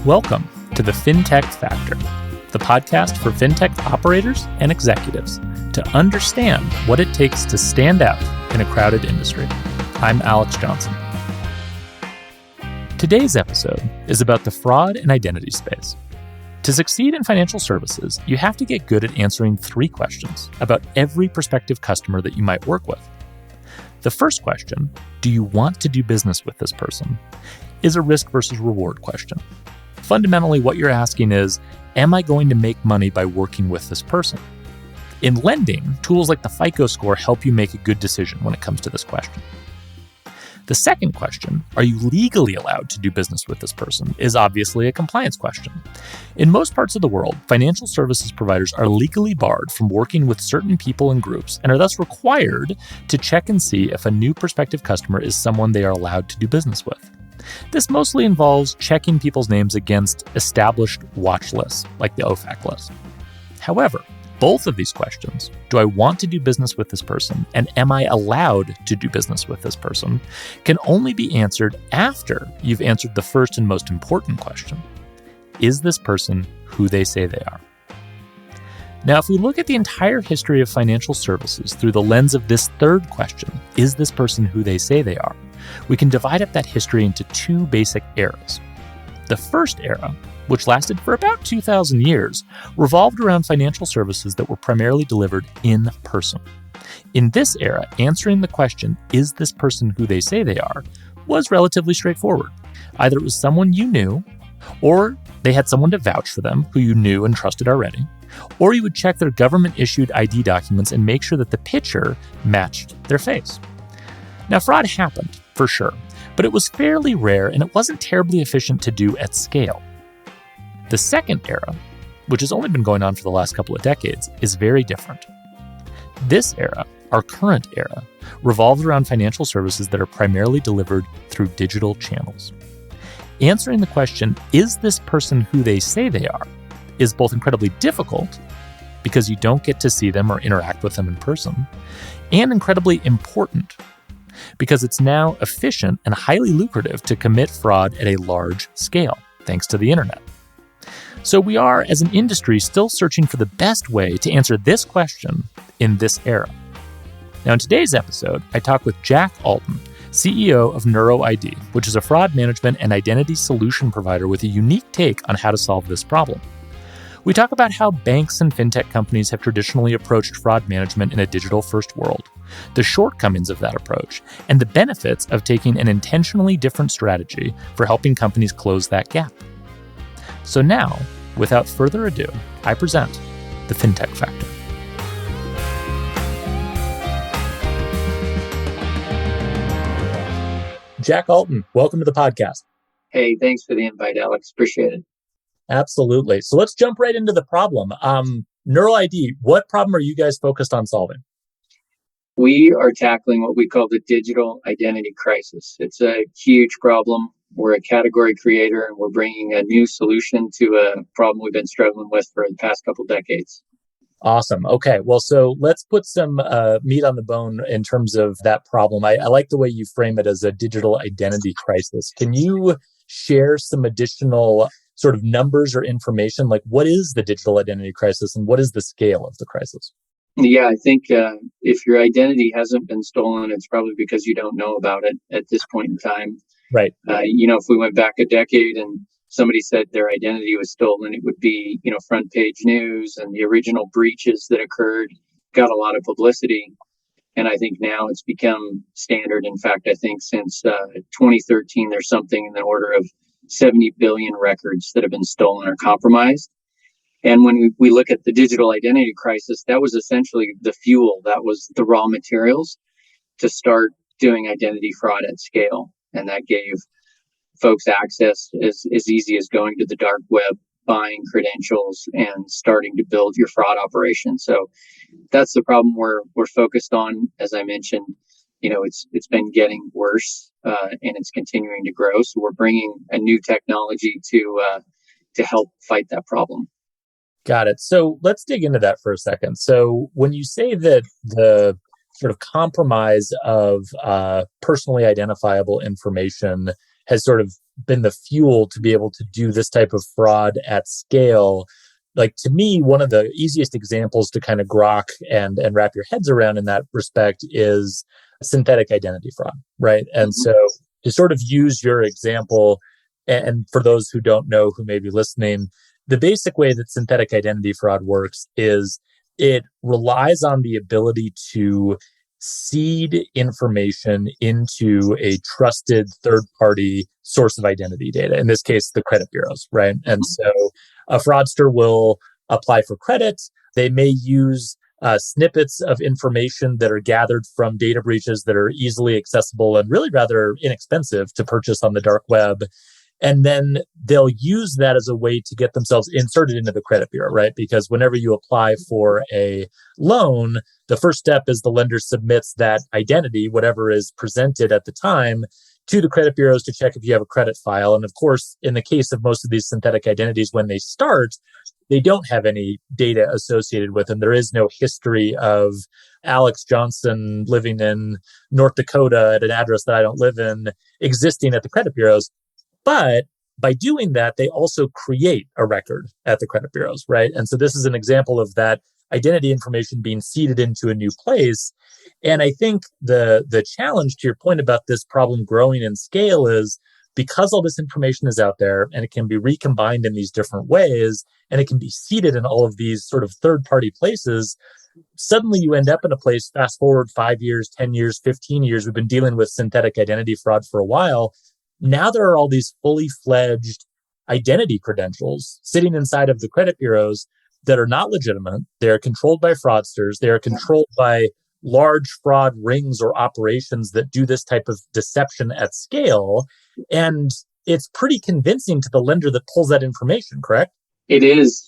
Welcome to the Fintech Factor, the podcast for fintech operators and executives to understand what it takes to stand out in a crowded industry. I'm Alex Johnson. Today's episode is about the fraud and identity space. To succeed in financial services, you have to get good at answering three questions about every prospective customer that you might work with. The first question, do you want to do business with this person, is a risk versus reward question. Fundamentally, what you're asking is, am I going to make money by working with this person? In lending, tools like the FICO score help you make a good decision when it comes to this question. The second question, are you legally allowed to do business with this person, is obviously a compliance question. In most parts of the world, financial services providers are legally barred from working with certain people and groups and are thus required to check and see if a new prospective customer is someone they are allowed to do business with. This mostly involves checking people's names against established watch lists, like the OFAC list. However, both of these questions, do I want to do business with this person, and am I allowed to do business with this person, can only be answered after you've answered the first and most important question. Is this person who they say they are? Now, if we look at the entire history of financial services through the lens of this third question, is this person who they say they are, we can divide up that history into two basic eras. The first era, which lasted for about 2,000 years, revolved around financial services that were primarily delivered in person. In this era, answering the question, is this person who they say they are, was relatively straightforward. Either it was someone you knew, or they had someone to vouch for them who you knew and trusted already, or you would check their government-issued ID documents and make sure that the picture matched their face. Now, fraud happened, for sure, but it was fairly rare and it wasn't terribly efficient to do at scale. The second era, which has only been going on for the last couple of decades, is very different. This era, our current era, revolves around financial services that are primarily delivered through digital channels. Answering the question, is this person who they say they are, is both incredibly difficult, because you don't get to see them or interact with them in person, and incredibly important, because it's now efficient and highly lucrative to commit fraud at a large scale, thanks to the internet. So we are, as an industry, still searching for the best way to answer this question in this era. Now, in today's episode, I talk with Jack Alton, CEO of Neuro ID, which is a fraud management and identity solution provider with a unique take on how to solve this problem. We talk about how banks and fintech companies have traditionally approached fraud management in a digital-first world, the shortcomings of that approach, and the benefits of taking an intentionally different strategy for helping companies close that gap. So now, without further ado, I present the Fintech Factor. Jack Alton, welcome to the podcast. Hey, thanks for the invite, Alex. Appreciate it. Absolutely. So let's jump right into the problem. Neuro ID, what problem are you guys focused on solving? We are tackling what we call the digital identity crisis. It's a huge problem. We're a category creator, and we're bringing a new solution to a problem we've been struggling with for the past couple decades. Awesome. Okay. Well, so let's put some meat on the bone in terms of that problem. I like the way you frame it as a digital identity crisis. Can you share some additional sort of numbers or information? Like, what is the digital identity crisis and what is the scale of the crisis? Yeah, I think if your identity hasn't been stolen, it's probably because you don't know about it at this point in time. Right. If we went back a decade and somebody said their identity was stolen, it would be, front page news, and the original breaches that occurred got a lot of publicity. And I think now it's become standard. In fact, I think since 2013, there's something in the order of 70 billion records that have been stolen or compromised. And when we look at the digital identity crisis, that was essentially the fuel, that was the raw materials to start doing identity fraud at scale. And that gave folks access as easy as going to the dark web, buying credentials, and starting to build your fraud operation. So that's the problem we're focused on. As I mentioned, it's been getting worse and it's continuing to grow. So we're bringing a new technology to help fight that problem. Got it. So let's dig into that for a second. So when you say that the sort of compromise of personally identifiable information has sort of been the fuel to be able to do this type of fraud at scale. Like, to me, one of the easiest examples to kind of grok and wrap your heads around in that respect is synthetic identity fraud, right? And so to sort of use your example, and for those who don't know, who may be listening, the basic way that synthetic identity fraud works is it relies on the ability to seed information into a trusted third-party source of identity data, in this case, the credit bureaus, right? And so a fraudster will apply for credit. They may use snippets of information that are gathered from data breaches that are easily accessible and really rather inexpensive to purchase on the dark web. And then they'll use that as a way to get themselves inserted into the credit bureau, right? Because whenever you apply for a loan, the first step is the lender submits that identity, whatever is presented at the time, to the credit bureaus to check if you have a credit file. And of course, in the case of most of these synthetic identities, when they start, they don't have any data associated with them. There is no history of Alex Johnson living in North Dakota at an address that I don't live in existing at the credit bureaus. But by doing that, they also create a record at the credit bureaus, right? And so this is an example of that identity information being seeded into a new place. And I think the challenge, to your point about this problem growing in scale, is because all this information is out there and it can be recombined in these different ways and it can be seeded in all of these sort of third-party places, suddenly you end up in a place, fast forward 5 years, 10 years, 15 years, we've been dealing with synthetic identity fraud for a while. Now there are all these fully fledged identity credentials sitting inside of the credit bureaus that are not legitimate. They're controlled by fraudsters. They are controlled by large fraud rings or operations that do this type of deception at scale. And it's pretty convincing to the lender that pulls that information, correct? It is.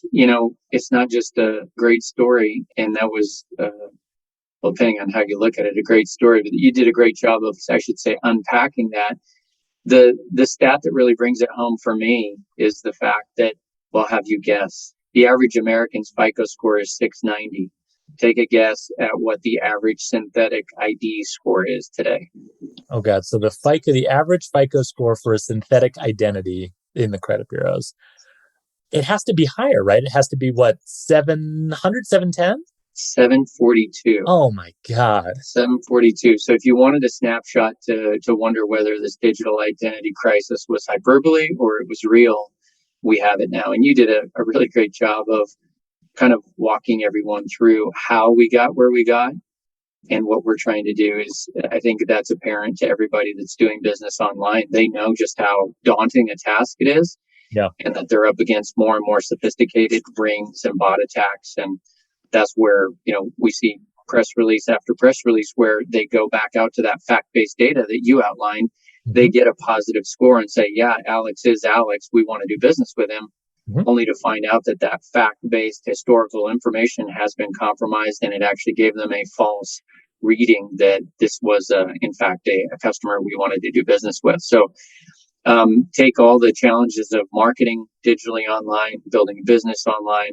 It's not just a great story. And that was, well, depending on how you look at it, a great story. But you did a great job of, I should say, unpacking that. The stat that really brings it home for me is the fact that, well, have you guess? The average American's FICO score is 690. Take a guess at what the average synthetic ID score is today. Oh, God. So the average FICO score for a synthetic identity in the credit bureaus, it has to be higher, right? It has to be what, 700, 710? 742. Oh my God. 742. So if you wanted a snapshot to wonder whether this digital identity crisis was hyperbole or it was real, we have it now. And you did a really great job of kind of walking everyone through how we got where we got. And what we're trying to do is, I think that's apparent to everybody that's doing business online. They know just how daunting a task it is. Yeah. And that they're up against more and more sophisticated rings and bot attacks. And that's where, we see press release after press release where they go back out to that fact-based data that you outlined. Mm-hmm. They get a positive score and say, yeah, Alex is Alex. We want to do business with him. Mm-hmm. Only to find out that fact-based historical information has been compromised, and it actually gave them a false reading that this was, in fact, a customer we wanted to do business with. So take all the challenges of marketing digitally online, building a business online,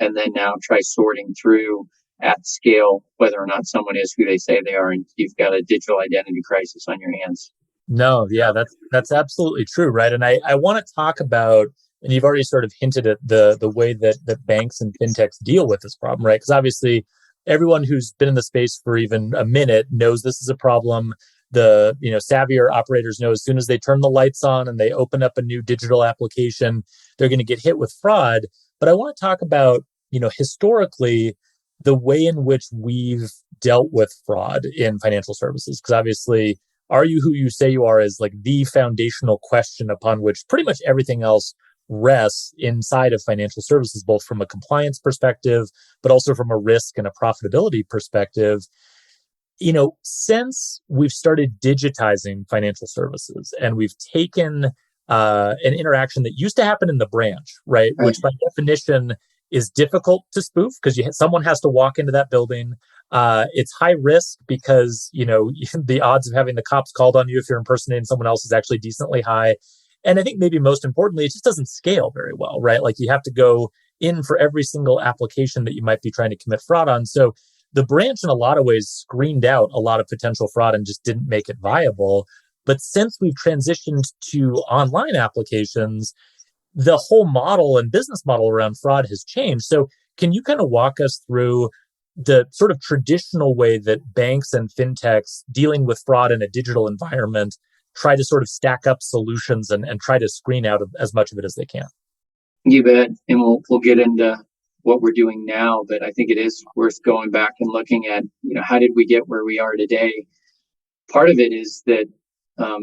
and then now try sorting through at scale whether or not someone is who they say they are, and you've got a digital identity crisis on your hands. No, yeah, that's absolutely true, right? And I want to talk about, and you've already sort of hinted at the way that banks and fintechs deal with this problem, right? Because obviously everyone who's been in the space for even a minute knows this is a problem. The savvier operators know as soon as they turn the lights on and they open up a new digital application, they're going to get hit with fraud. But I want to talk about, historically, the way in which we've dealt with fraud in financial services. Because obviously, are you who you say you are is like the foundational question upon which pretty much everything else rests inside of financial services, both from a compliance perspective, but also from a risk and a profitability perspective. Since we've started digitizing financial services and we've taken an interaction that used to happen in the branch, right? Which by definition is difficult to spoof because someone has to walk into that building. It's high risk because, the odds of having the cops called on you if you're impersonating someone else is actually decently high. And I think maybe most importantly, it just doesn't scale very well, right? Like you have to go in for every single application that you might be trying to commit fraud on. So the branch in a lot of ways screened out a lot of potential fraud and just didn't make it viable. But since we've transitioned to online applications, the whole model and business model around fraud has changed. So can you kind of walk us through the sort of traditional way that banks and fintechs dealing with fraud in a digital environment try to sort of stack up solutions and try to screen out as much of it as they can? You bet. And we'll get into what we're doing now, but I think it is worth going back and looking at, how did we get where we are today? Part of it is that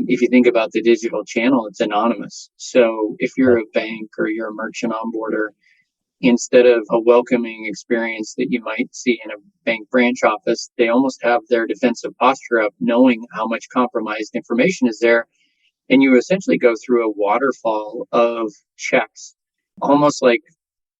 if you think about the digital channel, it's anonymous. So if you're a bank or you're a merchant onboarder, instead of a welcoming experience that you might see in a bank branch office, they almost have their defensive posture up, knowing how much compromised information is there. And you essentially go through a waterfall of checks, almost like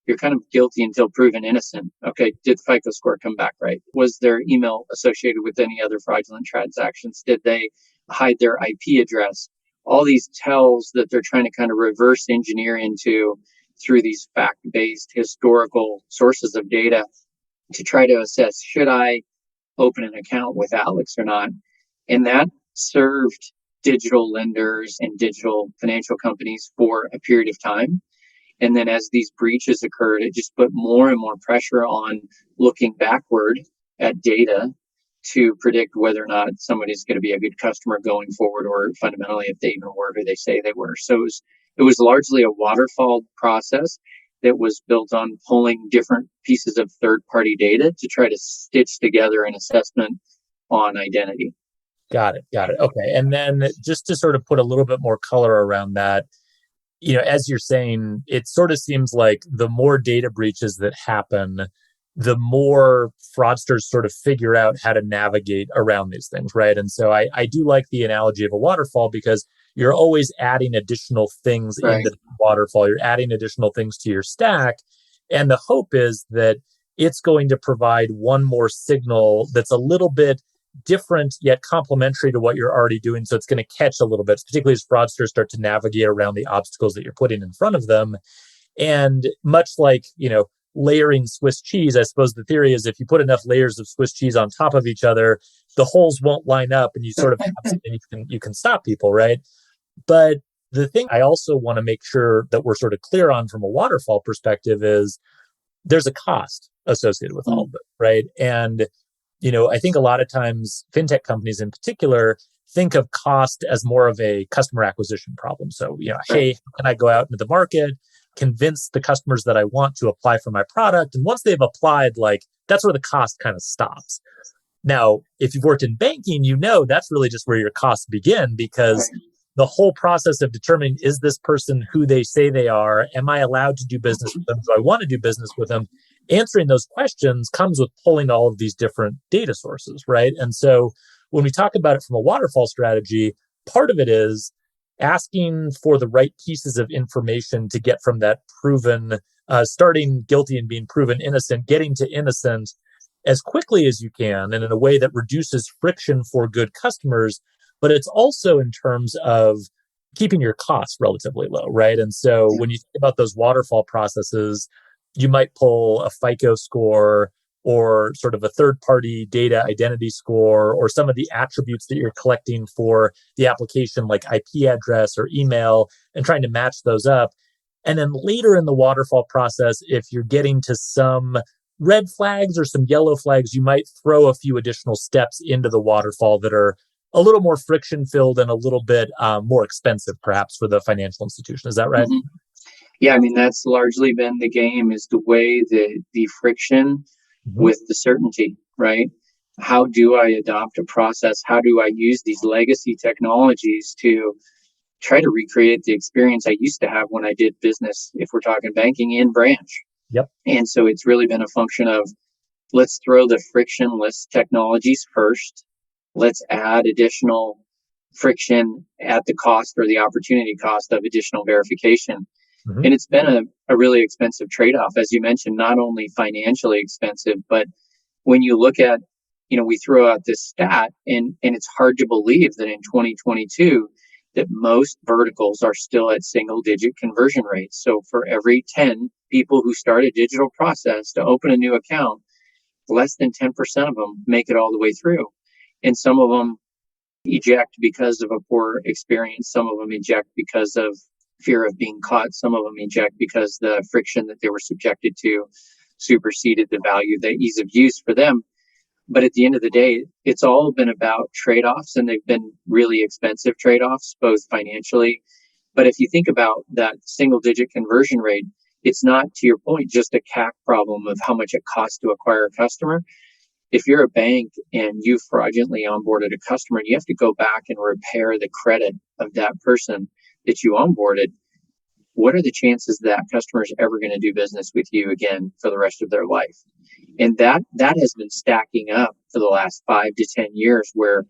you're kind of guilty until proven innocent. Okay, did the FICO score come back right? Was their email associated with any other fraudulent transactions? Did they hide their IP address? All these tells that they're trying to kind of reverse engineer into through these fact-based historical sources of data to try to assess, should I open an account with Alex or not? And that served digital lenders and digital financial companies for a period of time. And then as these breaches occurred, it just put more and more pressure on looking backward at data to predict whether or not somebody's going to be a good customer going forward, or fundamentally if they even were who they say they were. So it was largely a waterfall process that was built on pulling different pieces of third-party data to try to stitch together an assessment on identity. Got it. Okay. And then just to sort of put a little bit more color around that, as you're saying, it sort of seems like the more data breaches that happen, the more fraudsters sort of figure out how to navigate around these things, right? And so I do like the analogy of a waterfall, because you're always adding additional things into the waterfall. You're adding additional things to your stack. And the hope is that it's going to provide one more signal that's a little bit different yet complementary to what you're already doing. So it's going to catch a little bit, particularly as fraudsters start to navigate around the obstacles that you're putting in front of them. And much like, layering Swiss cheese, I suppose the theory is if you put enough layers of Swiss cheese on top of each other, the holes won't line up and you sort of have something you can stop people, right? But the thing I also want to make sure that we're sort of clear on from a waterfall perspective is there's a cost associated with all of it, right? And I think a lot of times fintech companies in particular think of cost as more of a customer acquisition problem. So, hey, how can I go out into the market, convince the customers that I want to apply for my product? And once they've applied, that's where the cost kind of stops. Now, if you've worked in banking, that's really just where your costs begin, because the whole process of determining, is this person who they say they are? Am I allowed to do business with them? Do I want to do business with them? Answering those questions comes with pulling all of these different data sources, right? And so when we talk about it from a waterfall strategy, part of it is asking for the right pieces of information to get from that proven, starting guilty and being proven innocent, getting to innocent as quickly as you can and in a way that reduces friction for good customers. But it's also in terms of keeping your costs relatively low, right? And so when you think about those waterfall processes, you might pull a FICO score or sort of a third-party data identity score or some of the attributes that you're collecting for the application, like IP address or email, and trying to match those up. And then later in the waterfall process, if you're getting to some red flags or some yellow flags, you might throw a few additional steps into the waterfall that are a little more friction-filled and a little bit more expensive, perhaps, for the financial institution. Is that right? Mm-hmm. Yeah, that's largely been the game, is to weigh the friction with the certainty, right? How do I adopt a process? How do I use these legacy technologies to try to recreate the experience I used to have when I did business, if we're talking banking in branch? Yep. And so it's really been a function of, let's throw the frictionless technologies first. Let's add additional friction at the cost or the opportunity cost of additional verification. And it's been a really expensive trade-off, as you mentioned, not only financially expensive, but when you look at, we throw out this stat and it's hard to believe that in 2022, that most verticals are still at single-digit conversion rates. So for every 10 people who start a digital process to open a new account, less than 10% of them make it all the way through. And some of them eject because of a poor experience. Some of them eject because of fear of being caught. Some of them eject because the friction that they were subjected to superseded the value, the ease of use for them. But at the end of the day, it's all been about trade-offs, and they've been really expensive trade-offs, both financially. But if you think about that single-digit conversion rate, it's not, to your point, just a CAC problem of how much it costs to acquire a customer. If you're a bank and you fraudulently onboarded a customer and you have to go back and repair the credit of that person that you onboarded, what are the chances that customer is ever going to do business with you again for the rest of their life? And that has been stacking up for the last 5 to 10 years, where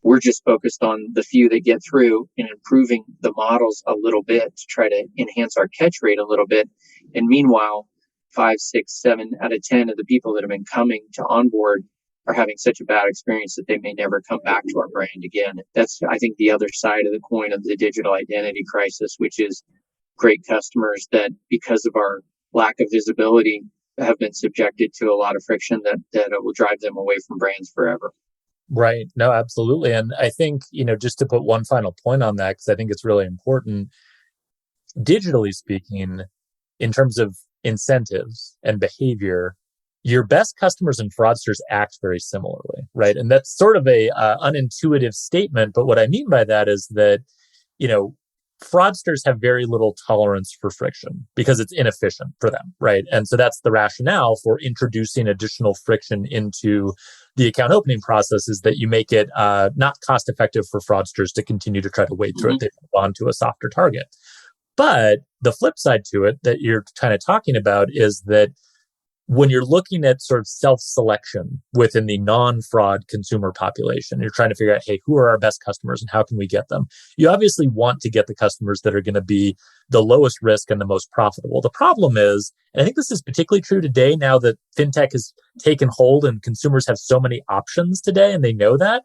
we're just focused on the few that get through and improving the models a little bit to try to enhance our catch rate a little bit. And meanwhile, 5, 6, 7 out of 10 of the people that have been coming to onboard are having such a bad experience that they may never come back to our brand again. That's, I think, the other side of the coin of the digital identity crisis, which is great customers that, because of our lack of visibility, have been subjected to a lot of friction that will drive them away from brands forever. Right. No, absolutely. And I think, just to put one final point on that, because I think it's really important, digitally speaking, in terms of incentives and behavior, your best customers and fraudsters act very similarly, right? And that's sort of a unintuitive statement. But what I mean by that is that, fraudsters have very little tolerance for friction because it's inefficient for them, right? And so that's the rationale for introducing additional friction into the account opening process, is that you make it not cost effective for fraudsters to continue to try to wade through it. They move on to a softer target. But the flip side to it that you're kind of talking about is that when you're looking at sort of self-selection within the non-fraud consumer population, you're trying to figure out, hey, who are our best customers and how can we get them? You obviously want to get the customers that are going to be the lowest risk and the most profitable. The problem is, and I think this is particularly true today now that fintech has taken hold and consumers have so many options today, and they know that,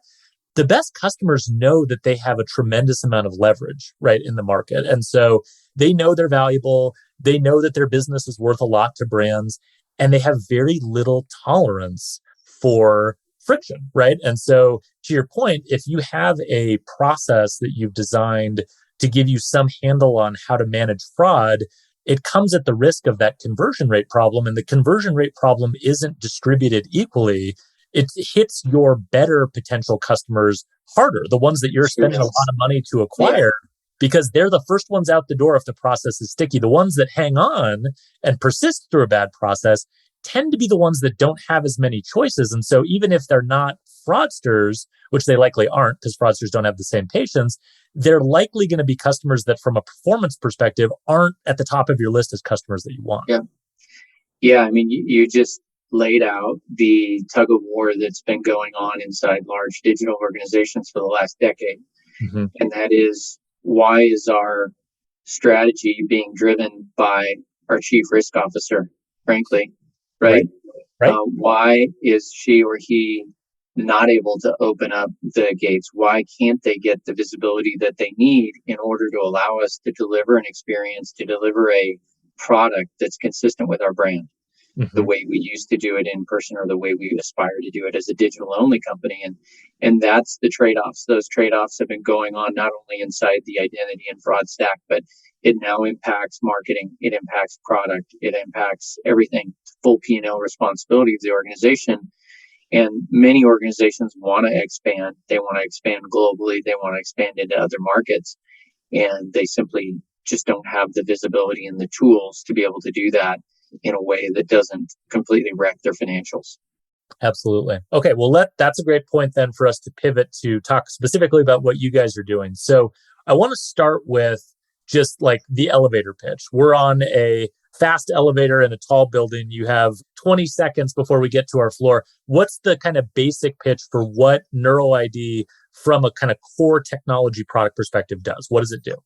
the best customers know that they have a tremendous amount of leverage, right, in the market. And so they know they're valuable. They know that their business is worth a lot to brands. And they have very little tolerance for friction, right? And so to your point, if you have a process that you've designed to give you some handle on how to manage fraud, it comes at the risk of that conversion rate problem. And the conversion rate problem isn't distributed equally. It hits your better potential customers harder, the ones that you're spending a lot of money to acquire. Yeah. Because they're the first ones out the door if the process is sticky. The ones that hang on and persist through a bad process tend to be the ones that don't have as many choices. And so even if they're not fraudsters, which they likely aren't because fraudsters don't have the same patience, they're likely going to be customers that from a performance perspective aren't at the top of your list as customers that you want. Yeah. I mean, you just laid out the tug of war that's been going on inside large digital organizations for the last decade. Mm-hmm. And that is, why is our strategy being driven by our chief risk officer, frankly, right? Why is she or he not able to open up the gates? Why can't they get the visibility that they need in order to allow us to deliver an experience, to deliver a product that's consistent with our brand? Mm-hmm. The way we used to do it in person or the way we aspire to do it as a digital only company. And that's the trade-offs. Those trade-offs have been going on not only inside the identity and fraud stack, but it now impacts marketing. It impacts product. It impacts everything, full P&L responsibility of the organization. And many organizations want to expand. They want to expand globally. They want to expand into other markets. And they simply just don't have the visibility and the tools to be able to do that in a way that doesn't completely wreck their financials. Absolutely. Okay, well, that's a great point then for us to pivot to talk specifically about what you guys are doing. So I want to start with just like the elevator pitch. We're on a fast elevator in a tall building. You have 20 seconds before we get to our floor. What's the kind of basic pitch for what NeuroID from a kind of core technology product perspective does? What does it do?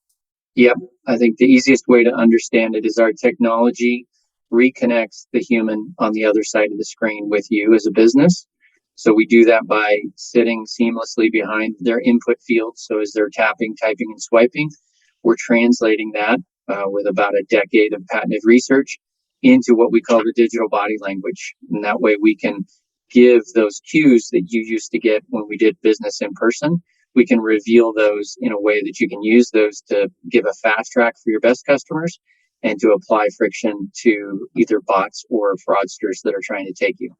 Yep. I think the easiest way to understand it is our technology reconnects the human on the other side of the screen with you as a business. So we do that by sitting seamlessly behind their input field. So as they're tapping, typing, and swiping, we're translating that with about a decade of patented research into what we call the digital body language. And that way we can give those cues that you used to get when we did business in person. we can reveal those in a way that you can use those to give a fast track for your best customers and to apply friction to either bots or fraudsters that are trying to take you.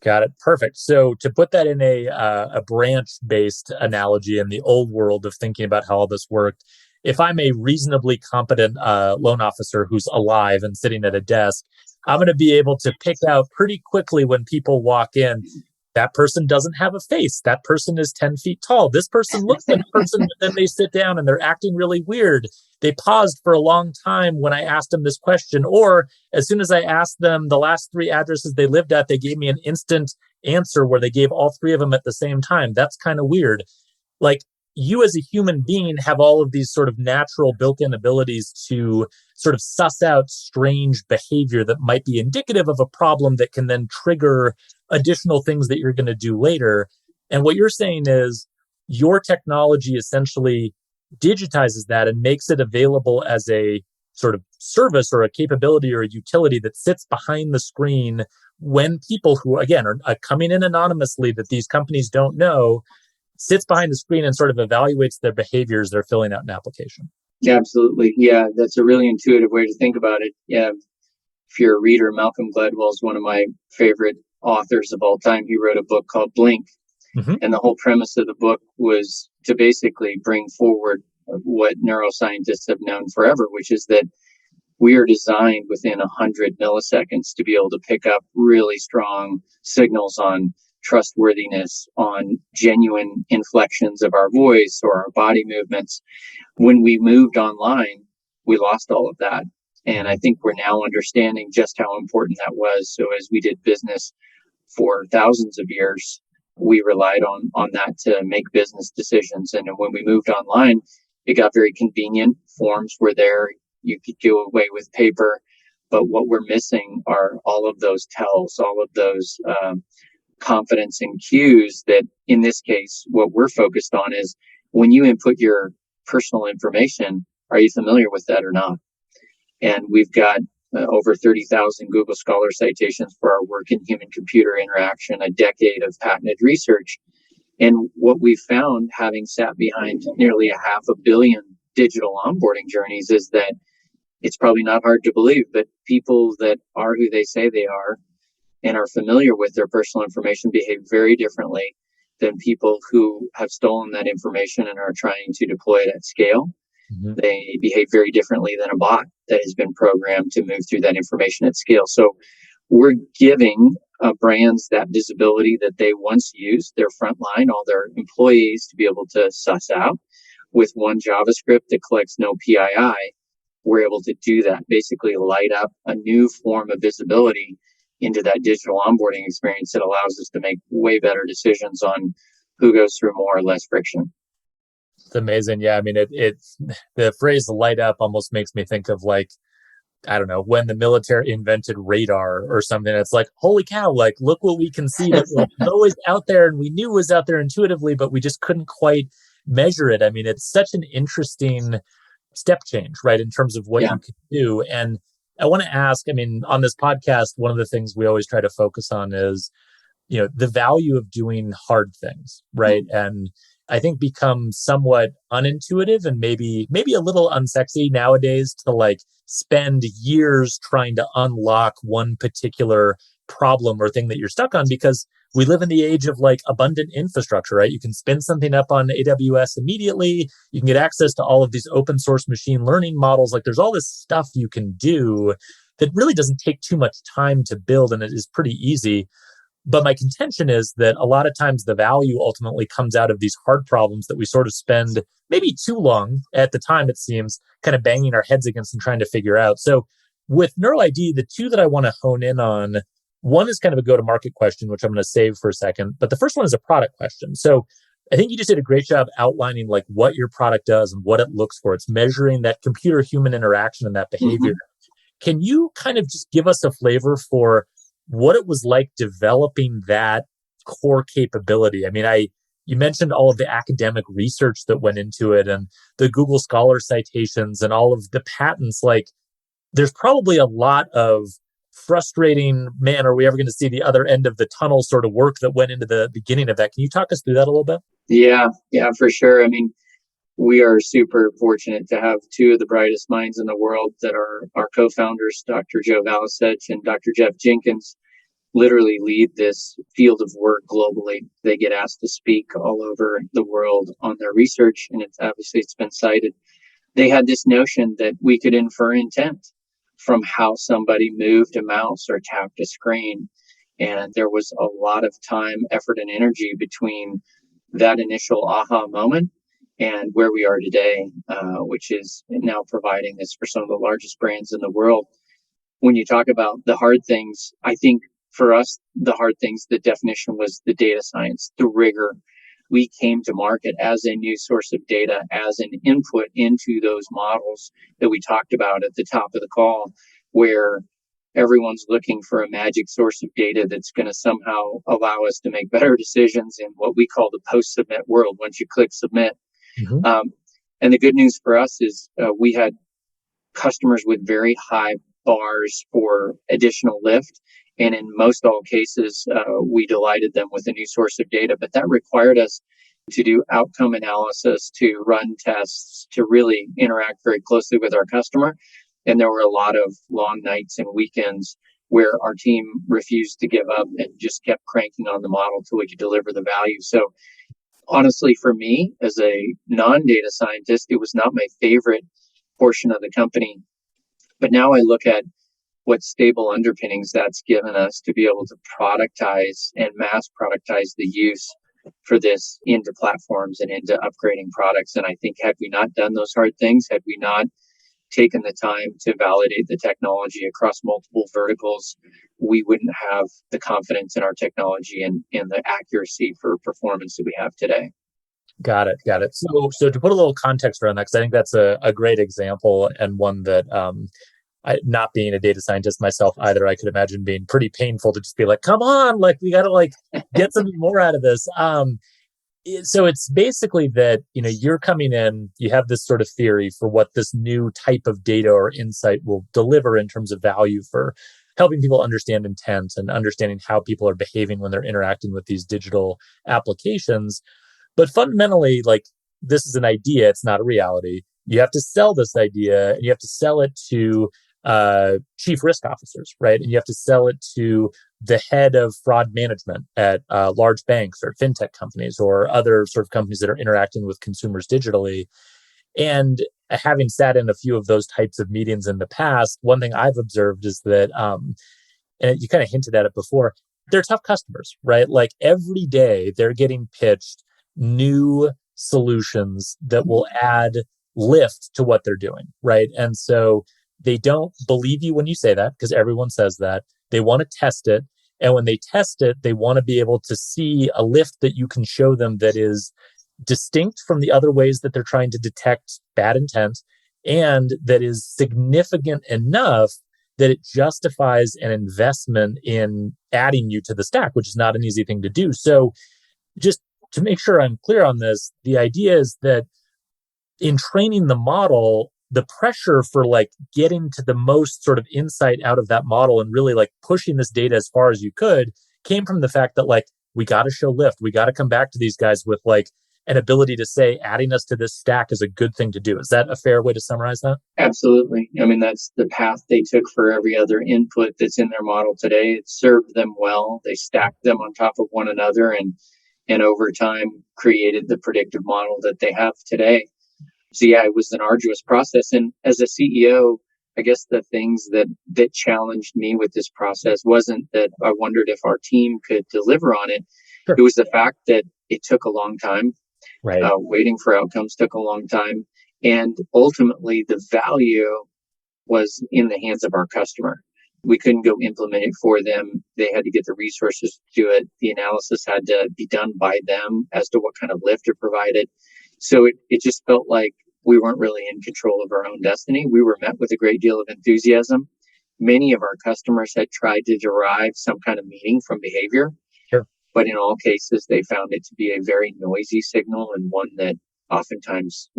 Got it. Perfect. So to put that in a branch-based analogy in the old world of thinking about how all this worked, if I'm a reasonably competent loan officer who's alive and sitting at a desk, I'm going to be able to pick out pretty quickly when people walk in, that person doesn't have a face. That person is 10 feet tall. This person looks like a person, but then they sit down and they're acting really weird. They paused for a long time when I asked them this question, or as soon as I asked them the last 3 addresses they lived at, they gave me an instant answer where they gave all 3 of them at the same time. That's kind of weird. Like, you as a human being have all of these sort of natural built-in abilities to sort of suss out strange behavior that might be indicative of a problem that can then trigger additional things that you're going to do later. And what you're saying is your technology essentially digitizes that and makes it available as a sort of service or a capability or a utility that sits behind the screen when people who, again, are coming in anonymously that these companies don't know, sits behind the screen and sort of evaluates their behaviors they're filling out an application. Yeah, absolutely. Yeah, that's a really intuitive way to think about it. Yeah, if you're a reader, Malcolm Gladwell is one of my favorite authors of all time. He wrote a book called Blink. And the whole premise of the book was to basically bring forward what neuroscientists have known forever, which is that we are designed within 100 milliseconds to be able to pick up really strong signals on trustworthiness, on genuine inflections of our voice or our body movements. When we moved online, we lost all of that. And I think we're now understanding just how important that was. So as we did business for thousands of years, we relied on that to make business decisions. And when we moved online, it got very convenient. Forms were there. You could go away with paper. But what we're missing are all of those tells, all of those confidence and cues that, in this case, what we're focused on is when you input your personal information, are you familiar with that or not? And we've got over 30,000 Google Scholar citations for our work in human-computer interaction, a decade of patented research. And what we've found, having sat behind nearly 500 million digital onboarding journeys, is that it's probably not hard to believe, but people that are who they say they are and are familiar with their personal information behave very differently than people who have stolen that information and are trying to deploy it at scale. They behave very differently than a bot that has been programmed to move through that information at scale. So we're giving brands that visibility that they once used, their frontline, all their employees, to be able to suss out. With one JavaScript that collects no PII, we're able to do that, basically light up a new form of visibility into that digital onboarding experience that allows us to make way better decisions on who goes through more or less friction. It's amazing. Yeah. I mean, the phrase light up almost makes me think of, like, I don't know, when the military invented radar or something. It's like, holy cow, like, look what we can see that was always out there and we knew was out there intuitively, but we just couldn't quite measure it. I mean, it's such an interesting step change, right, in terms of what you can do. And I want to ask, I mean, on this podcast, one of the things we always try to focus on is, the value of doing hard things, right? And I think become somewhat unintuitive and maybe a little unsexy nowadays to, like, spend years trying to unlock one particular problem or thing that you're stuck on, because we live in the age of, like, abundant infrastructure, right? You can spin something up on AWS immediately. You can get access to all of these open source machine learning models. Like, there's all this stuff you can do that really doesn't take too much time to build, and it is pretty easy. But my contention is that a lot of times the value ultimately comes out of these hard problems that we sort of spend maybe too long at the time, it seems, kind of banging our heads against and trying to figure out. So with NeuroID, the two that I want to hone in on, one is kind of a go-to-market question, which I'm going to save for a second. But the first one is a product question. So I think you just did a great job outlining, like, what your product does and what it looks for. It's measuring that computer-human interaction and that behavior. Can you kind of just give us a flavor for what it was like developing that core capability? I mean, you mentioned all of the academic research that went into it and the Google Scholar citations and all of the patents. Like, there's probably a lot of frustrating, man, are we ever going to see the other end of the tunnel sort of work that went into the beginning of that. Can you talk us through that a little bit? Yeah, for sure. I mean, we are super fortunate to have two of the brightest minds in the world that are our co-founders, Dr. Joe Valasich and Dr. Jeff Jenkins, literally lead this field of work globally. They get asked to speak all over the world on their research, and it's been cited. They had this notion that we could infer intent from how somebody moved a mouse or tapped a screen. And there was a lot of time, effort, and energy between that initial aha moment and where we are today, which is now providing this for some of the largest brands in the world. When you talk about the hard things, I think for us, the hard things, the definition was the data science, the rigor. We came to market as a new source of data, as an input into those models that we talked about at the top of the call, where everyone's looking for a magic source of data that's going to somehow allow us to make better decisions in what we call the post-submit world, once you click submit. Mm-hmm. And the good news for us is we had customers with very high bars for additional lift. And in most all cases, we delighted them with a new source of data. But that required us to do outcome analysis, to run tests, to really interact very closely with our customer. And there were a lot of long nights and weekends where our team refused to give up and just kept cranking on the model till we could deliver the value. So honestly, for me, as a non-data scientist, it was not my favorite portion of the company. But now I look at what stable underpinnings that's given us to be able to productize and mass productize the use for this into platforms and into upgrading products. And I think had we not done those hard things, had we not taken the time to validate the technology across multiple verticals, we wouldn't have the confidence in our technology and the accuracy for performance that we have today. Got it. So to put a little context around that, because I think that's a great example and one that not being a data scientist myself either, I could imagine being pretty painful to just be like, come on, like we got to get something more out of this. So it's basically that, you're coming in, you have this sort of theory for what this new type of data or insight will deliver in terms of value for helping people understand intent and understanding how people are behaving when they're interacting with these digital applications. But fundamentally, this is an idea, it's not a reality. You have to sell this idea and you have to sell it to chief risk officers, right? And you have to sell it to the head of fraud management at large banks or fintech companies or other sort of companies that are interacting with consumers digitally. And having sat in a few of those types of meetings in the past, one thing I've observed is that, and you kind of hinted at it before, they're tough customers, right? Like every day they're getting pitched new solutions that will add lift to what they're doing, right? And so they don't believe you when you say that, because everyone says that. They want to test it. And when they test it, they want to be able to see a lift that you can show them that is distinct from the other ways that they're trying to detect bad intent, and that is significant enough that it justifies an investment in adding you to the stack, which is not an easy thing to do. So just to make sure I'm clear on this, the idea is that in training the model, the pressure for getting to the most sort of insight out of that model and really pushing this data as far as you could came from the fact that we got to show lift. We got to come back to these guys with an ability to say adding us to this stack is a good thing to do. Is that a fair way to summarize that? Absolutely. I mean, that's the path they took for every other input that's in their model today. It served them well. They stacked them on top of one another and over time created the predictive model that they have today. So yeah, it was an arduous process. And as a CEO, I guess the things that challenged me with this process wasn't that I wondered if our team could deliver on it. Sure. It was the fact that it took a long time. Right. Waiting for outcomes took a long time. And ultimately, the value was in the hands of our customer. We couldn't go implement it for them. They had to get the resources to do it. The analysis had to be done by them as to what kind of lift it provided. So it just felt like we weren't really in control of our own destiny. We were met with a great deal of enthusiasm. Many of our customers had tried to derive some kind of meaning from behavior. Sure. But in all cases, they found it to be a very noisy signal and one that oftentimes,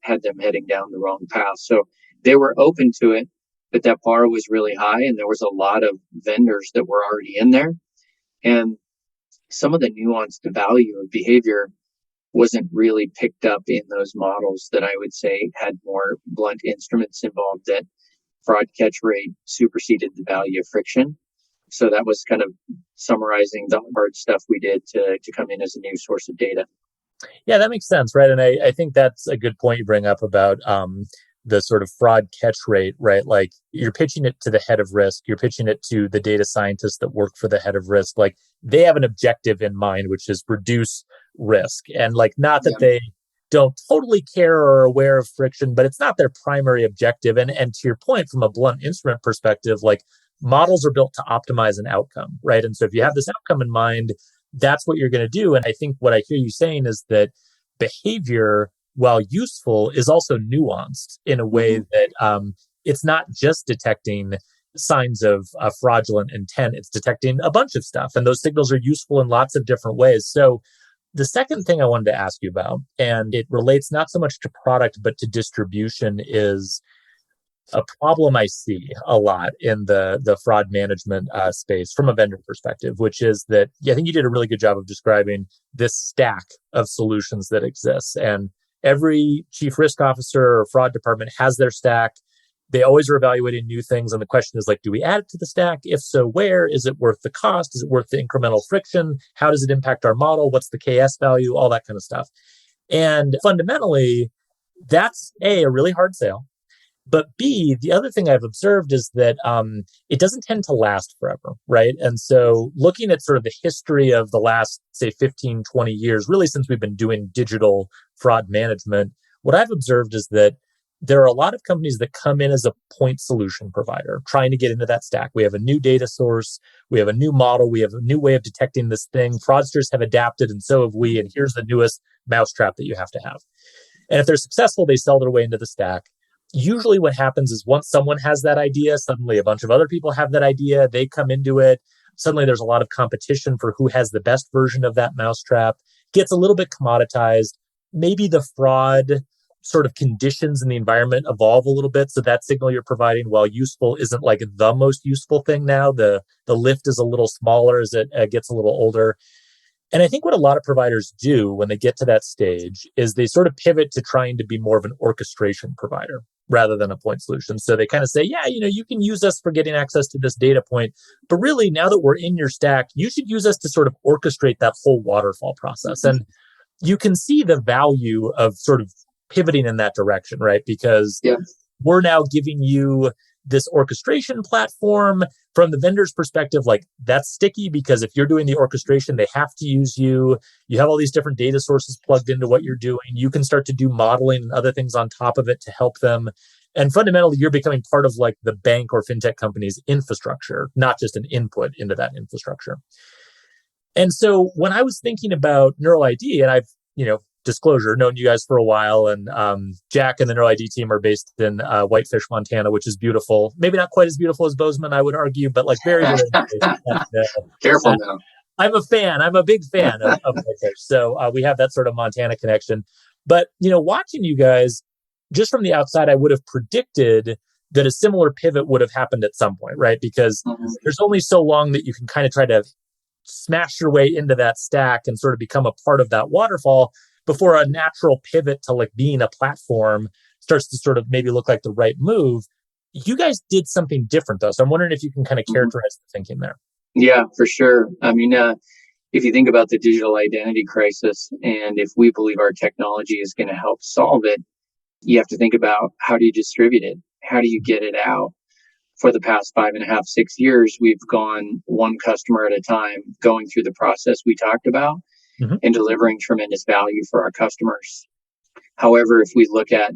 had them heading down the wrong path. So they were open to it, but that bar was really high and there was a lot of vendors that were already in there. And some of the nuanced value of behavior wasn't really picked up in those models that I would say had more blunt instruments involved, that fraud catch rate superseded the value of friction. So that was kind of summarizing the hard stuff we did to come in as a new source of data. Yeah, that makes sense, right? And I think that's a good point you bring up about the sort of fraud catch rate, right? Like you're pitching it to the head of risk, you're pitching it to the data scientists that work for the head of risk. Like they have an objective in mind, which is reduce risk. And like not that they don't totally care or are aware of friction, but it's not their primary objective. And to your point, from a blunt instrument perspective, like models are built to optimize an outcome, right? And so if you have this outcome in mind, that's what you're going to do. And I think what I hear you saying is that behavior, while useful, is also nuanced in a way that it's not just detecting signs of fraudulent intent, it's detecting a bunch of stuff. And those signals are useful in lots of different ways. So the second thing I wanted to ask you about, and it relates not so much to product, but to distribution, is a problem I see a lot in the fraud management space from a vendor perspective, which is that I think you did a really good job of describing this stack of solutions that exists. And every chief risk officer or fraud department has their stack. They always are evaluating new things. And the question is like, do we add it to the stack? If so, where? Is it worth the cost? Is it worth the incremental friction? How does it impact our model? What's the KS value? All that kind of stuff. And fundamentally, that's a really hard sale. But B, the other thing I've observed is that it doesn't tend to last forever, right? And so looking at sort of the history of the last, say, 15, 20 years, really since we've been doing digital fraud management, what I've observed is that there are a lot of companies that come in as a point solution provider, trying to get into that stack. We have a new data source, we have a new model, we have a new way of detecting this thing. Fraudsters have adapted, and so have we, and here's the newest mousetrap that you have to have. And if they're successful, they sell their way into the stack. Usually what happens is once someone has that idea, suddenly a bunch of other people have that idea, they come into it. Suddenly there's a lot of competition for who has the best version of that mousetrap. Gets a little bit commoditized. Maybe the fraud sort of conditions in the environment evolve a little bit. So that signal you're providing, while useful, isn't like the most useful thing now. The lift is a little smaller as it gets a little older. And I think what a lot of providers do when they get to that stage is they sort of pivot to trying to be more of an orchestration provider rather than a point solution. So they kind of say, yeah, you can use us for getting access to this data point, but really now that we're in your stack, you should use us to sort of orchestrate that whole waterfall process. And you can see the value of sort of pivoting in that direction, right? Because we're now giving you this orchestration platform. From the vendor's perspective, like that's sticky because if you're doing the orchestration, they have to use you. You have all these different data sources plugged into what you're doing. You can start to do modeling and other things on top of it to help them. And fundamentally, you're becoming part of like the bank or fintech company's infrastructure, not just an input into that infrastructure. And so when I was thinking about NeuroID, and I've, disclosure, known you guys for a while, and Jack and the NeuroID team are based in Whitefish, Montana, which is beautiful. Maybe not quite as beautiful as Bozeman, I would argue, but like very, very nice. Careful now. I'm a fan. I'm a big fan of Whitefish. So we have that sort of Montana connection. But, watching you guys, just from the outside, I would have predicted that a similar pivot would have happened at some point, right? Because there's only so long that you can kind of try to smash your way into that stack and sort of become a part of that waterfall before a natural pivot to like being a platform starts to sort of maybe look like the right move. You guys did something different though. So I'm wondering if you can kind of characterize the thinking there. Yeah, for sure. I mean, if you think about the digital identity crisis, and if we believe our technology is going to help solve it, you have to think about how do you distribute it? How do you get it out? For the past 5.5, 6 years, we've gone one customer at a time, going through the process we talked about and delivering tremendous value for our customers. However, if we look at,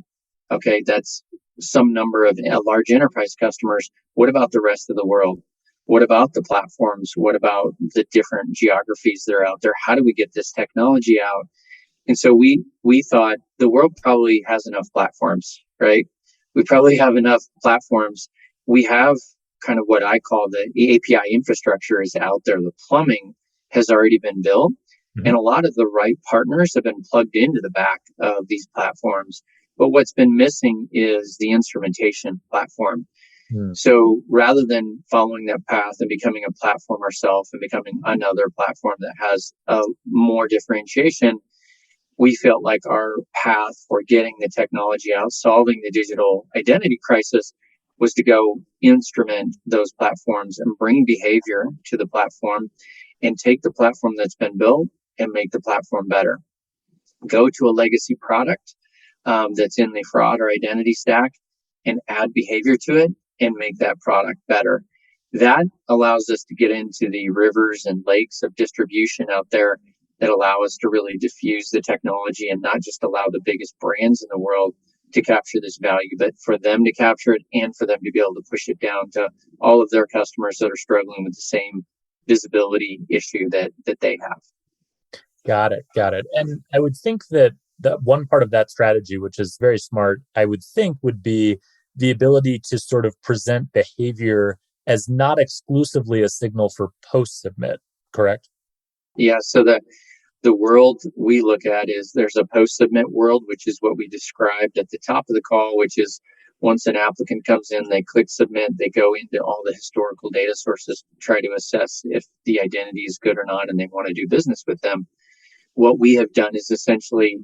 okay, that's some number of large enterprise customers, what about the rest of the world? What about the platforms? What about the different geographies that are out there? How do we get this technology out? And so we thought the world probably has enough platforms, right? We probably have enough platforms. We have kind of what I call the API infrastructure is out there. The plumbing has already been built. And a lot of the right partners have been plugged into the back of these platforms. But what's been missing is the instrumentation platform. Hmm. So rather than following that path and becoming a platform ourselves and becoming another platform that has more differentiation, we felt like our path for getting the technology out, solving the digital identity crisis, was to go instrument those platforms and bring behavior to the platform and take the platform that's been built and make the platform better. Go to a legacy product that's in the fraud or identity stack and add behavior to it and make that product better. That allows us to get into the rivers and lakes of distribution out there that allow us to really diffuse the technology and not just allow the biggest brands in the world to capture this value, but for them to capture it and for them to be able to push it down to all of their customers that are struggling with the same visibility issue that they have. Got it. Got it. And I would think that one part of that strategy, which is very smart, I would think would be the ability to sort of present behavior as not exclusively a signal for post submit, correct? Yeah, so the world we look at is there's a post submit world, which is what we described at the top of the call, which is once an applicant comes in, they click submit, they go into all the historical data sources, try to assess if the identity is good or not, and they want to do business with them. What we have done is essentially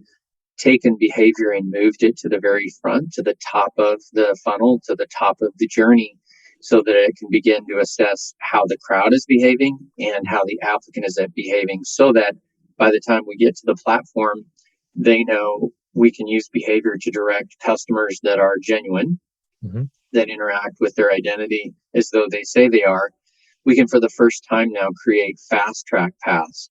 taken behavior and moved it to the very front, to the top of the funnel, to the top of the journey, so that it can begin to assess how the crowd is behaving and how the applicant is behaving, so that by the time we get to the platform, they know we can use behavior to direct customers that are genuine, Mm-hmm. that interact with their identity as though they say they are. We can, for the first time now, create fast track paths,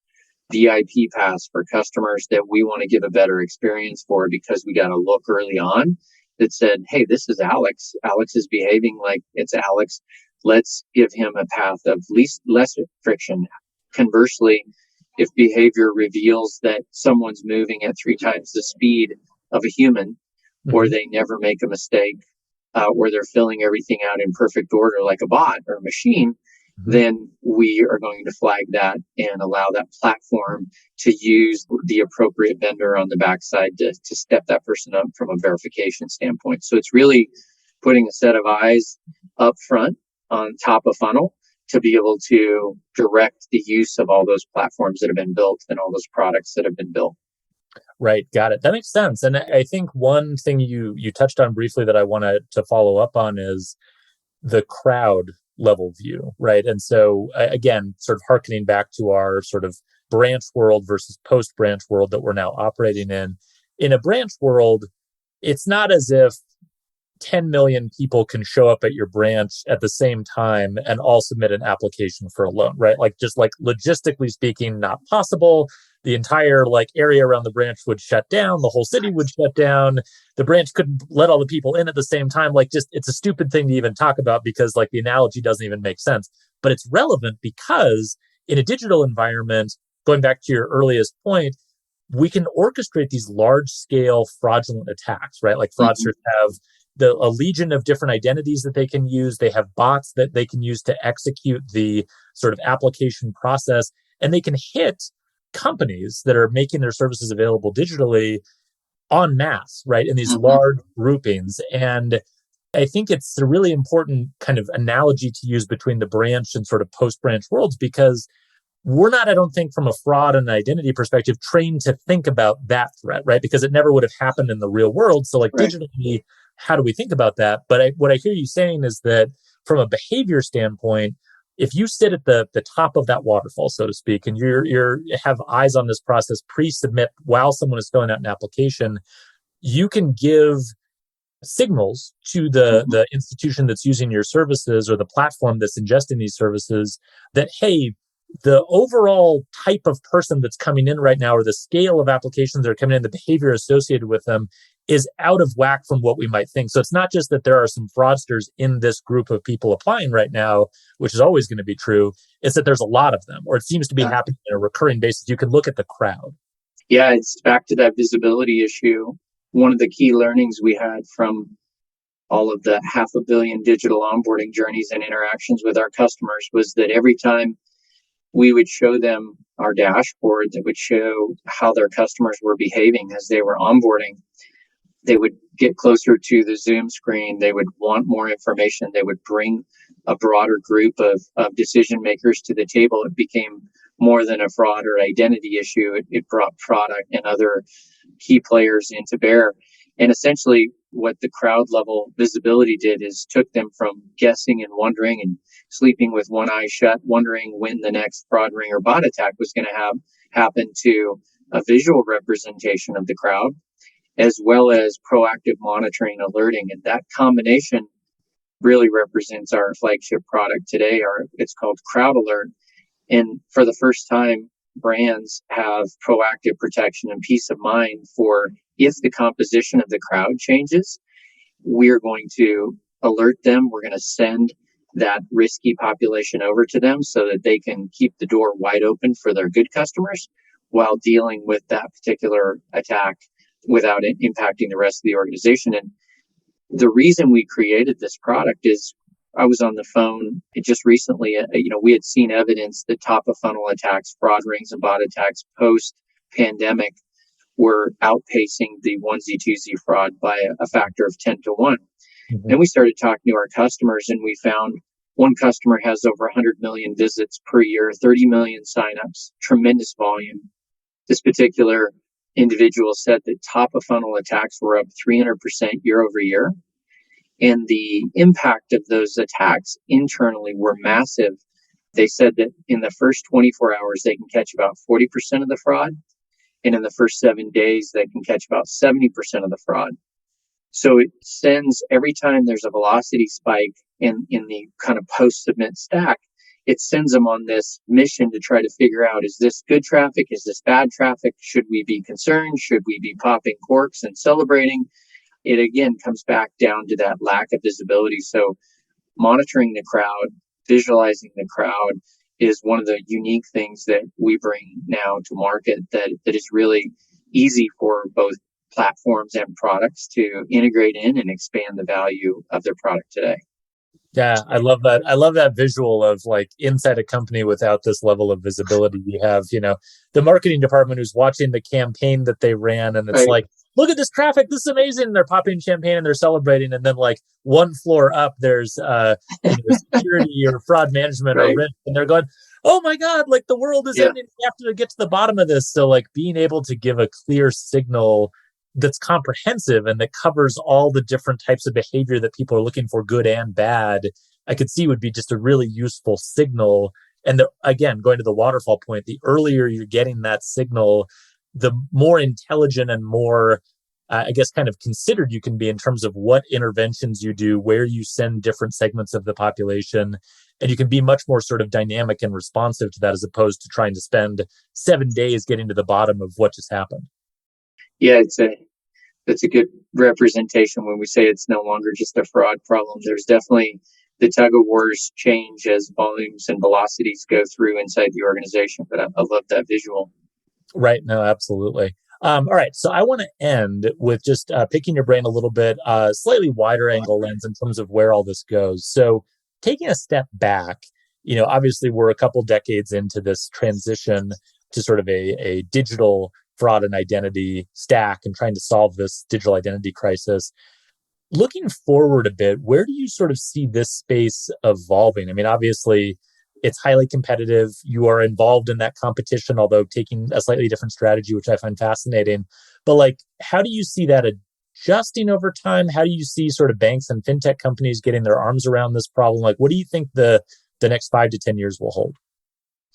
VIP paths for customers that we want to give a better experience for, because we got a look early on that said, hey, this is Alex. Alex is behaving like it's Alex. Let's give him a path of less friction. Conversely, if behavior reveals that someone's moving at 3 times the speed of a human, or they never make a mistake, or they're filling everything out in perfect order like a bot or a machine, then we are going to flag that and allow that platform to use the appropriate vendor on the backside to step that person up from a verification standpoint. So it's really putting a set of eyes up front on top of funnel to be able to direct the use of all those platforms that have been built and all those products that have been built. Right. Got it. That makes sense. And I think one thing you touched on briefly that I wanted to follow up on is the crowd level view, right? And so again, sort of hearkening back to our sort of branch world versus post branch world that we're now operating in. In a branch world, it's not as if 10 million people can show up at your branch at the same time and all submit an application for a loan, right? Like just like logistically speaking, not possible. The entire like area around the branch would shut down. The whole city would shut down. The branch couldn't let all the people in at the same time. Like just, it's a stupid thing to even talk about because like the analogy doesn't even make sense, but it's relevant because in a digital environment, going back to your earliest point, we can orchestrate these large scale fraudulent attacks, right? Like fraudsters have a legion of different identities that they can use. They have bots that they can use to execute the sort of application process, and they can hit companies that are making their services available digitally en masse, right? In these large groupings. And I think it's a really important kind of analogy to use between the branch and sort of post-branch worlds, because we're not, I don't think, from a fraud and identity perspective, trained to think about that threat, right? Because it never would have happened in the real world. So like digitally, how do we think about that? But what I hear you saying is that from a behavior standpoint, if you sit at the top of that waterfall, so to speak, and you're have eyes on this process pre-submit while someone is filling out an application, you can give signals to the institution that's using your services or the platform that's ingesting these services that, hey, the overall type of person that's coming in right now, or the scale of applications that are coming in, the behavior associated with them is out of whack from what we might think. So it's not just that there are some fraudsters in this group of people applying right now, which is always going to be true. It's that there's a lot of them, or it seems to be happening on a recurring basis. You can look at the crowd. Yeah, it's back to that visibility issue. One of the key learnings we had from all of the 500 million digital onboarding journeys and interactions with our customers was that every time we would show them our dashboard that would show how their customers were behaving as they were onboarding, They would get closer to the Zoom screen. They would want more information. They would bring a broader group of decision makers to the table. It became more than a fraud or identity issue. It brought product and other key players into bear. And essentially, what the crowd level visibility did is took them from guessing and wondering and sleeping with one eye shut, wondering when the next fraud ring or bot attack was going to happen, to a visual representation of the crowd, as well as proactive monitoring, alerting. And that combination really represents our flagship product today. It's called Crowd Alert. And for the first time, brands have proactive protection and peace of mind for if the composition of the crowd changes, we're going to alert them. We're going to send that risky population over to them so that they can keep the door wide open for their good customers while dealing with that particular attack without it impacting the rest of the organization. And the reason we created this product is I was on the phone just recently. We had seen evidence that top of funnel attacks, fraud rings, and bot attacks post pandemic were outpacing the onesie twosie fraud by a factor of 10 to 1. Mm-hmm. And we started talking to our customers, and we found one customer has over 100 million visits per year, 30 million signups, tremendous volume. This particular individual said that top of funnel attacks were up 300% year over year. And the impact of those attacks internally were massive. They said that in the first 24 hours, they can catch about 40% of the fraud. And in the first 7 days, they can catch about 70% of the fraud. So it sends, every time there's a velocity spike in the kind of post-submit stack, it sends them on this mission to try to figure out, is this good traffic? Is this bad traffic? Should we be concerned? Should we be popping corks and celebrating? It again comes back down to that lack of visibility. So monitoring the crowd, visualizing the crowd is one of the unique things that we bring now to market that is really easy for both platforms and products to integrate in and expand the value of their product today. Yeah, I love that. I love that visual of like inside a company without this level of visibility. You have, the marketing department who's watching the campaign that they ran, and it's right. Like, look at this traffic. This is amazing. And they're popping champagne and they're celebrating. And then like one floor up, there's security or fraud management right. or risk. And they're going, oh my God, like the world is ending. We have to get to the bottom of this. So like being able to give a clear signal that's comprehensive and that covers all the different types of behavior that people are looking for, good and bad, I could see would be just a really useful signal. And again, going to the waterfall point, the earlier you're getting that signal, the more intelligent and more, kind of considered you can be in terms of what interventions you do, where you send different segments of the population. And you can be much more sort of dynamic and responsive to that as opposed to trying to spend 7 days getting to the bottom of what just happened. Yeah, that's a good representation when we say it's no longer just a fraud problem. There's definitely the tug of wars change as volumes and velocities go through inside the organization. But I love that visual. Right. No, absolutely. All right. So I want to end with just picking your brain a little bit, slightly wider angle lens in terms of where all this goes. So taking a step back, obviously we're a couple decades into this transition to sort of a digital fraud and identity stack and trying to solve this digital identity crisis. Looking forward a bit, where do you sort of see this space evolving? I mean, obviously, it's highly competitive. You are involved in that competition, although taking a slightly different strategy, which I find fascinating. But like, how do you see that adjusting over time? How do you see sort of banks and fintech companies getting their arms around this problem? Like, what do you think the next 5 to 10 years will hold?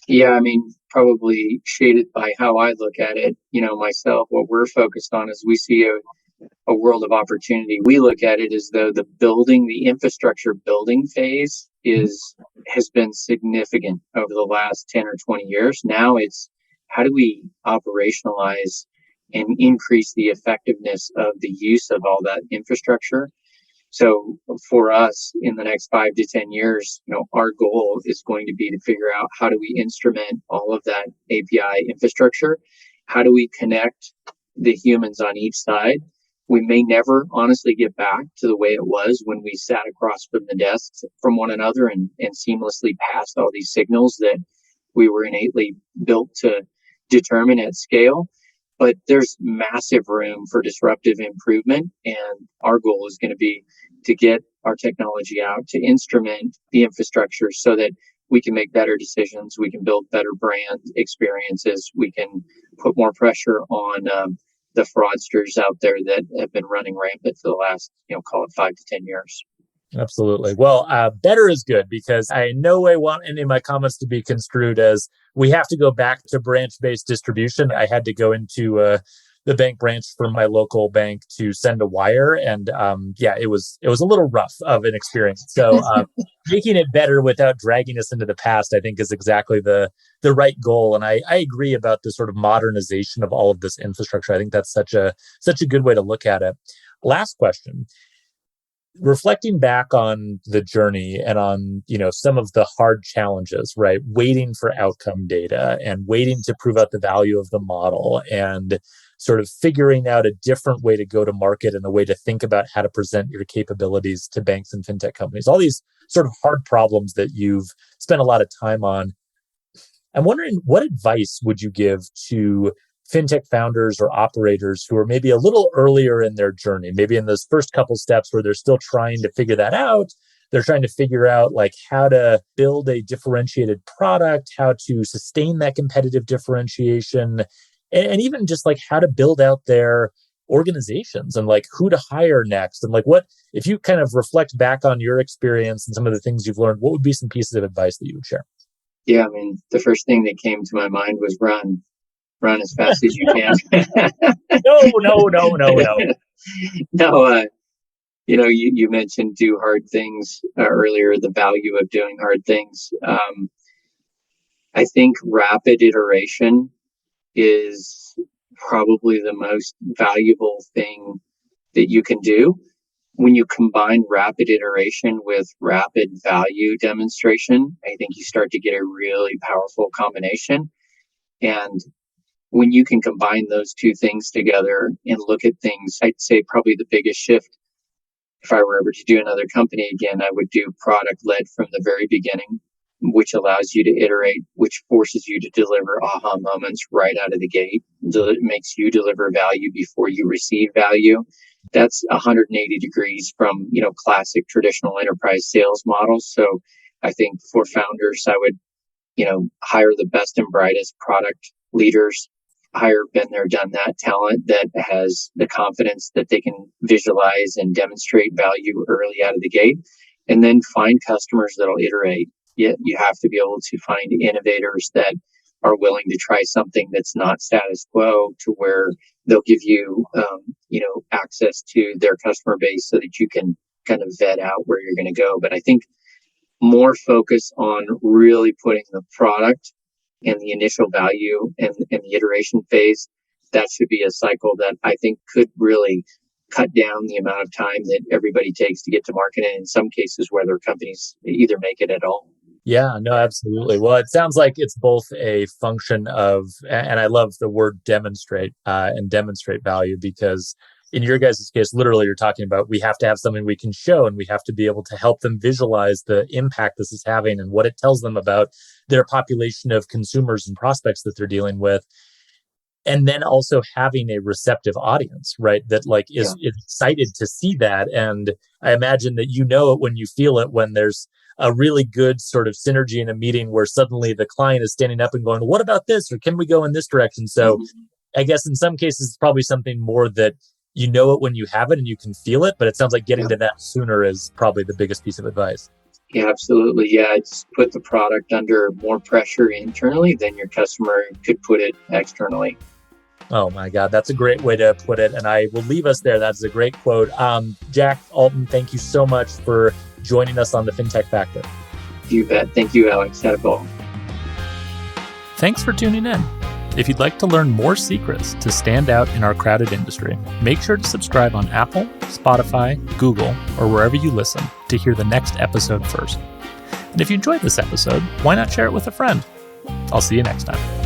Yeah, I mean, probably shaded by how I look at it, myself, what we're focused on is we see a world of opportunity. We look at it as though the infrastructure building phase has been significant over the last 10 or 20 years. Now it's how do we operationalize and increase the effectiveness of the use of all that infrastructure? So for us in the next 5 to 10 years, our goal is going to be to figure out how do we instrument all of that API infrastructure? How do we connect the humans on each side? We may never honestly get back to the way it was when we sat across from the desks from one another and seamlessly passed all these signals that we were innately built to determine at scale. but there's massive room for disruptive improvement. And our goal is going to be to get our technology out, to instrument the infrastructure so that we can make better decisions, we can build better brand experiences, we can put more pressure on the fraudsters out there that have been running rampant for the last, call it 5 to 10 years. Absolutely. Well, better is good, because I in no way want any of my comments to be construed as we have to go back to branch-based distribution. I had to go into the bank branch for my local bank to send a wire, and it was a little rough of an experience. So making it better without dragging us into the past, I think, is exactly the right goal. And I agree about the sort of modernization of all of this infrastructure. I think that's such a good way to look at it. Last question. Reflecting back on the journey and on, some of the hard challenges, right? Waiting for outcome data and waiting to prove out the value of the model and sort of figuring out a different way to go to market and a way to think about how to present your capabilities to banks and fintech companies. All these sort of hard problems that you've spent a lot of time on. I'm wondering, what advice would you give to fintech founders or operators who are maybe a little earlier in their journey, maybe in those first couple steps where they're still trying to figure that out? They're trying to figure out how to build a differentiated product, how to sustain that competitive differentiation, and even just how to build out their organizations and who to hire next. And what, if you kind of reflect back on your experience and some of the things you've learned, what would be some pieces of advice that you would share? Yeah, I mean, the first thing that came to my mind was run as fast as you can. No. No, you mentioned do hard things earlier, the value of doing hard things. I think rapid iteration is probably the most valuable thing that you can do. When you combine rapid iteration with rapid value demonstration, I think you start to get a really powerful combination. And when you can combine those two things together and look at things, I'd say probably the biggest shift, if I were ever to do another company again, I would do product led from the very beginning, which allows you to iterate, which forces you to deliver aha moments right out of the gate. It makes you deliver value before you receive value. That's 180 degrees from, classic traditional enterprise sales models. So I think for founders, I would, hire the best and brightest product leaders, hire been there, done that talent that has the confidence that they can visualize and demonstrate value early out of the gate, and then find customers that'll iterate. Yet you have to be able to find innovators that are willing to try something that's not status quo, to where they'll give you, access to their customer base so that you can kind of vet out where you're going to go. But I think more focus on really putting the product and the initial value and the iteration phase, that should be a cycle that I think could really cut down the amount of time that everybody takes to get to market, and in some cases where their companies either make it at all. Yeah, no, absolutely. Well, it sounds like it's both a function of, and I love the word demonstrate and demonstrate value, because in your guys' case, literally you're talking about, we have to have something we can show, and we have to be able to help them visualize the impact this is having and what it tells them about their population of consumers and prospects that they're dealing with. And then also having a receptive audience, right? That is excited to see that. And I imagine that it when you feel it, when there's a really good sort of synergy in a meeting where suddenly the client is standing up and going, what about this? Or can we go in this direction? So I guess in some cases, it's probably something more that it when you have it and you can feel it, but it sounds like getting to that sooner is probably the biggest piece of advice. Yeah, absolutely. Yeah, it's put the product under more pressure internally than your customer could put it externally. Oh my God, that's a great way to put it. And I will leave us there. That's a great quote. Jack Alton, thank you so much for joining us on the FinTech Factor. You bet. Thank you, Alex. Had a ball. Thanks for tuning in. If you'd like to learn more secrets to stand out in our crowded industry, make sure to subscribe on Apple, Spotify, Google, or wherever you listen to hear the next episode first. And if you enjoyed this episode, why not share it with a friend? I'll see you next time.